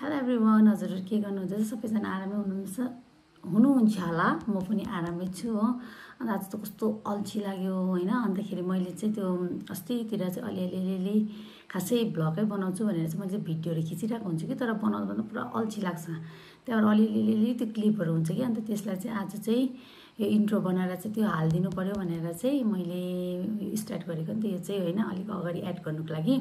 Hello everyone, हजुरहरू के गर्नुहुँदैछ? सबैजना आरामै हुनुहुन्छ होला। म पनि आरामै छु हो। अन्त आज त कस्तो अल्छी लाग्यो होइन। अन्तखेरि मैले चाहिँ त्यो अस्तितिर चाहिँ अलिअलि खासै भ्लगै बनाउँछु भनेर चाहिँ मैले भिडियोहरू खिचिरहेको हुन्छु कि, तर बनाउँदा पुरा अल्छी लाग्छ। त्यहाँबाट अलिअलि त्यो क्लिपहरू हुन्छ कि, अन्त त्यसलाई चाहिँ आज चाहिँ यो इन्ट्रो बनाएर चाहिँ त्यो हालिदिनु पऱ्यो भनेर चाहिँ मैले स्टार्ट गरेको नि त। यो चाहिँ होइन, अलिक अगाडि एड गर्नुको लागि।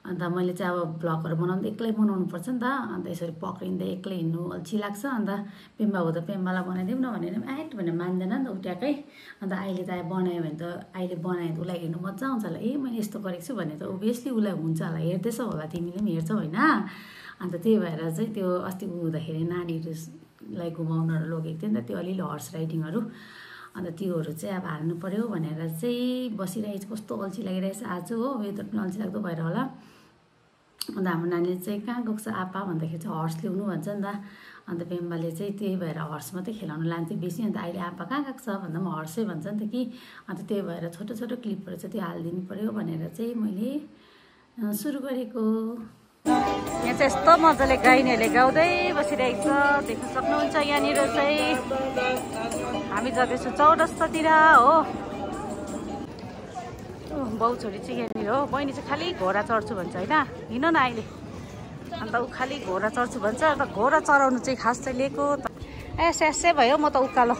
अन्त मैले चाहिँ अब भ्लगहरू बनाउँदा एक्लै बनाउनुपर्छ नि त। अन्त यसरी पक्रिँदै एक्लै हिँड्नु अल्छी लाग्छ। अन्त पेम्बा हुँदा पेम्बालाई बनाइदिउँ न भनेर आँट भनेर मान्दैन नि त उट्याएकै। अन्त अहिले त बनायो भने त अहिले बनायो भने त उसलाई हेर्नु मजा आउँछ होला। मैले यस्तो गरेको छु भने त ओभियसली उसलाई हुन्छ होला, हेर्दैछ होला, तिमीले पनि हेर्छौ होइन। अन्त त्यही भएर चाहिँ त्यो अस्ति हुँदाखेरि नानीहरूलाई घुमाउनहरू लगेको थियो नि त, त्यो अलिअलि हर्स राइडिङहरू। अन्त त्योहरू चाहिँ अब हाल्नु पऱ्यो भनेर चाहिँ बसिरहेको छु। कस्तो अल्छी लागिरहेछ आज हो, वेदर पनि अल्छी लाग्दो भएर होला। अन्त हाम्रो नानीले चाहिँ कहाँ गएको छ आपा भन्दाखेरि चाहिँ हर्स ल्याउनु भन्छ नि त। अन्त पेम्बाले चाहिँ त्यही भएर हर्स मात्रै खेलाउनु लान्थ्यो बेसी। अन्त अहिले आपा कहाँ गएको छ भन्दा पनि हर्सै भन्छ नि त कि। अन्त त्यही भएर छोटो छोटो क्लिपहरू चाहिँ त्यो हालिदिनु पऱ्यो भनेर चाहिँ मैले सुरु गरेको। यहाँ चाहिँ यस्तो मजाले गाइनेहरूले गाउँदै बसिरहेको छ, देख्न सक्नुहुन्छ। यहाँनिर चाहिँ हामी जाँदैछौँ चौरस्तातिर हो। बाउ छोरी चाहिँ यहाँनिर हो। बहिनी चाहिँ खालि घोडा चढ्छु भन्छ होइन, हिँड न अहिले। अन्त ऊ खालि घोडा चढ्छु भन्छ। अन्त घोडा चढाउनु चाहिँ खास चाहिँ लिएको एसै भयो। म त उकालो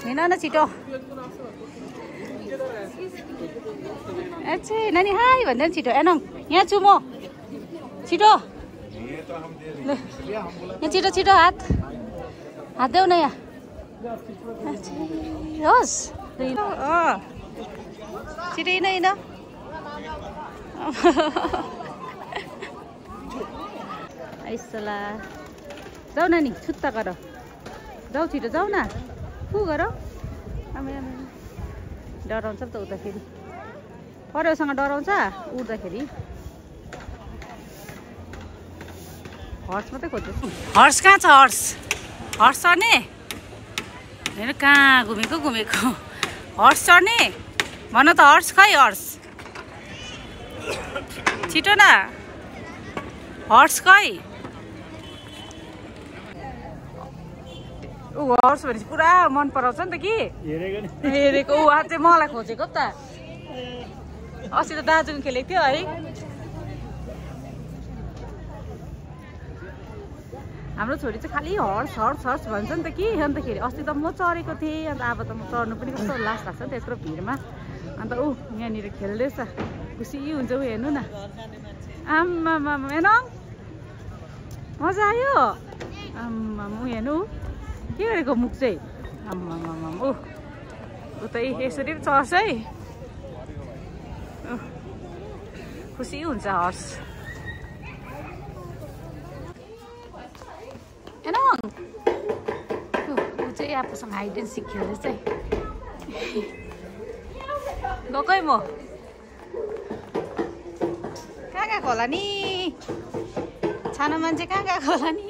हिँड न छिटो। ए नानी हाई भन्दा नि छिटो। एनङ यहाँ छु म, छिटो यहाँ छिटो छिटो हात देऊ न यहाँ। होस् छिटो हिँड हिँड। आइसला जाऊ नानी, छुत्ता गर, जाऊ छिटो जाऊ न। फु गर, डराउँछ त उताखेरि, परेउसँग डराउँछ उड्दाखेरि। हर्स मात्रै खोज्दैछु। हर्स कहाँ छ? हर्स चढ्ने हेर, कहाँ घुमेको हर्स चढ्ने भन त। हर्स खै हर्स, छिटो न। हर्स खै? ऊ हर्स भनेपछि पुरा मन पराउँछ नि त कि, हेरेको। ऊ आज चाहिँ मलाई खोजेको त। अस्ति त दाजुले खेलेको थियो है। हाम्रो छोरी चाहिँ खालि हर्स हर्स हर्स भन्छ नि त कि। अन्तखेरि अस्ति त म चढेको थिएँ। अन्त अब त म चढ्नु पनि कस्तो लाज लाग्छ नि त यत्रो भिडमा। अन्त ऊ यहाँनिर खेल्दैछ, खुसी हुन्छ ऊ। हेर्नु न, आम्मामा हेर्नु मजा आयो। आम्मा ऊ हेर्नु के गरेको मुख चाहिँ। आम्मामा ऊ त यसरी पनि चढ्छ है। खुसी हुन्छ हर्स। ऊ चाहिँ आफूसँग हाइड एन्ड सिक खेल्दैछ है। गएकै म कहाँ गएको होला नि, छानो मान्छे कहाँ गएको होला नि।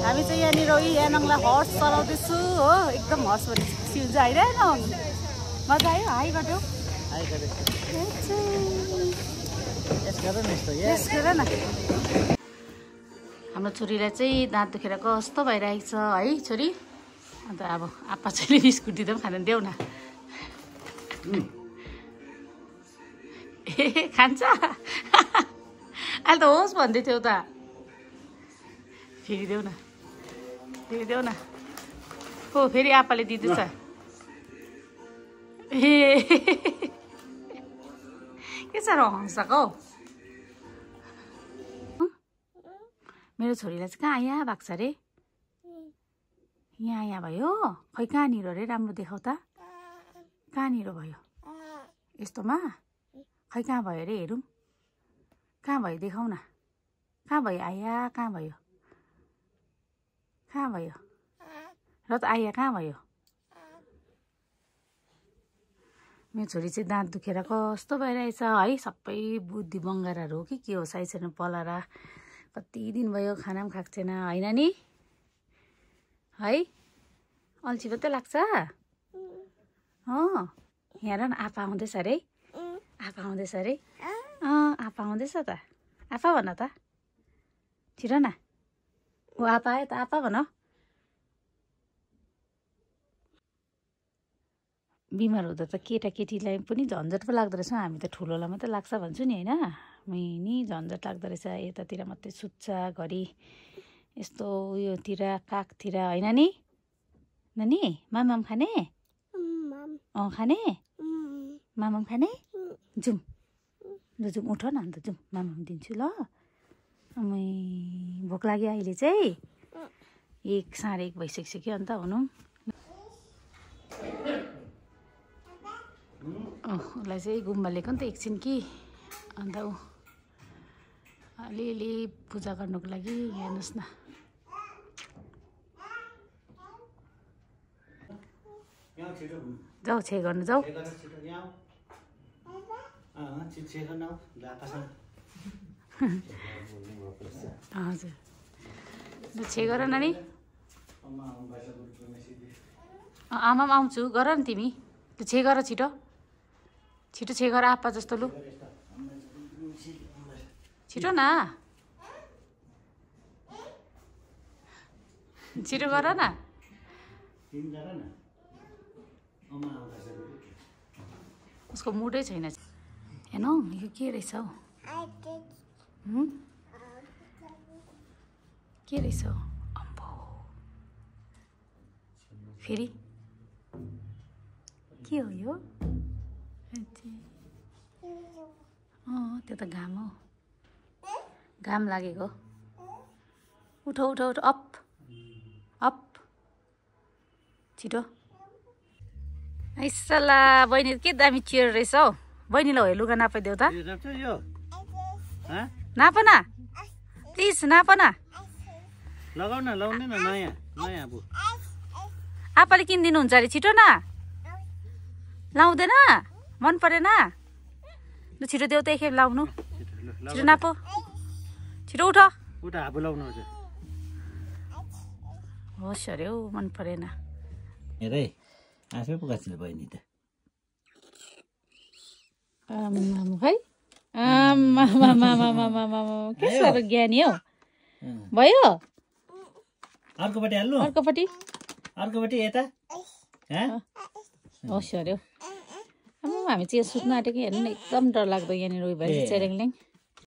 हामी चाहिँ यहाँनिर यानङलाई हर्स चलाउँदैछु हो। एकदम हर्स भने खुसी हुन्छ होइन। मजा आयो? हाई गर्यो न। हाम्रो छोरीलाई चाहिँ दाँत दुखेर कस्तो भइरहेको छ है छोरी। अन्त अब आपा चाहिँ बिस्कुट दिँदा पनि खान देऊ न। ए खान्छ अहिले त होस् भन्दै थियो त। फेरि देऊ न। हो फेरि आपाले दिँदैछ। ए के साह्रो हँसाएको हौ। मेरो छोरीलाई चाहिँ कहाँ यहाँ भएको छ अरे? यहाँ भयो खै। कहाँनिर अरे? राम्रो देखाउ त, कहाँनिर भयो? यस्तोमा खै कहाँ भयो अरे? हेरौँ कहाँ भयो, देखाउ न। कहाँ भयो आया? कहाँ भयो र त आया? कहाँ भयो? मेरो छोरी चाहिँ दाँत दुखेर कस्तो भइरहेछ है। सबै बुद्धि बङ्गाराहरू हो कि के हो साइज छैन पलाएर। कति दिन भयो खाना पनि खाएको छैन होइन नि है। अल्छी मात्रै लाग्छ? हेर न आपा आउँदैछ अरे आपा आउँदैछ अरे आपा आउँदैछ त आपा भन त छिटो न ऊ आपा आयो त आपा भन बिमार हुँदा त केटाकेटीलाई पनि झन्झट पो लाग्दो रहेछ हामी त ठुलोलाई मात्रै लाग्छ भन्छु नि होइन नि झन्झट लाग्दो रहेछ यतातिर मात्रै सुत्छ घरि यस्तो उयोतिर काखतिर होइन नि नानी मामाम खाने खाने मामाम खाने जाउँ ल जाउँ उठ न अन्त जाउँ मामाम दिन्छु ल भोक लाग्यो अहिले चाहिँ 1 साढे 1 भइसक्यो अन्त हुनु उसलाई चाहिँ गुम्बा लिएको नि त एकछिन कि अन्त ऊ अलिअलि पूजा गर्नुको लागि हेर्नुहोस् न जाऊ छे गर्नु जाऊ हजुर ल छे गर नानी आमा पनि आउँछु गर न तिमी ल छे गर छिटो छिटो छे गर आपा जस्तो लु छिटो न छिटो गर न उसको मुडै छैन हेर्नु यो के रहेछ हौ के रहेछ हौ अम्बो फेरि के हो यो त्यो त घाम हो घाम लागेको उठ उठ उठ अप अप छिटो ऐसला बहिनी के दामी चियर रहेछ हौ बहिनीलाई हो लुगा नापाइदेऊ त नाप न प्लिज नाप न लगाउन लाउने न नयाँ नयाँ अब आपाले किनिदिनुहुन्छ अरे छिटो न लाउँदैन मन परेन लु छिटो देऊ त एकखेप लाउनु छिटो नाप छिटो उठ उठ हाबु लाउनु हजुर होस् अरे हौ मन परेन हेरै आफै पुगाएको बहिनी त है के साह्रो ज्ञानी हौ भयो अर्कोपट्टि हाल्नु अर्कोपट्टि यता होस् अरे हौ हामी चाहिँ सुत्न आँटेको हेर्नु न एकदम डर लाग्दो यहाँनिर उयो भएर चेरेङलेङ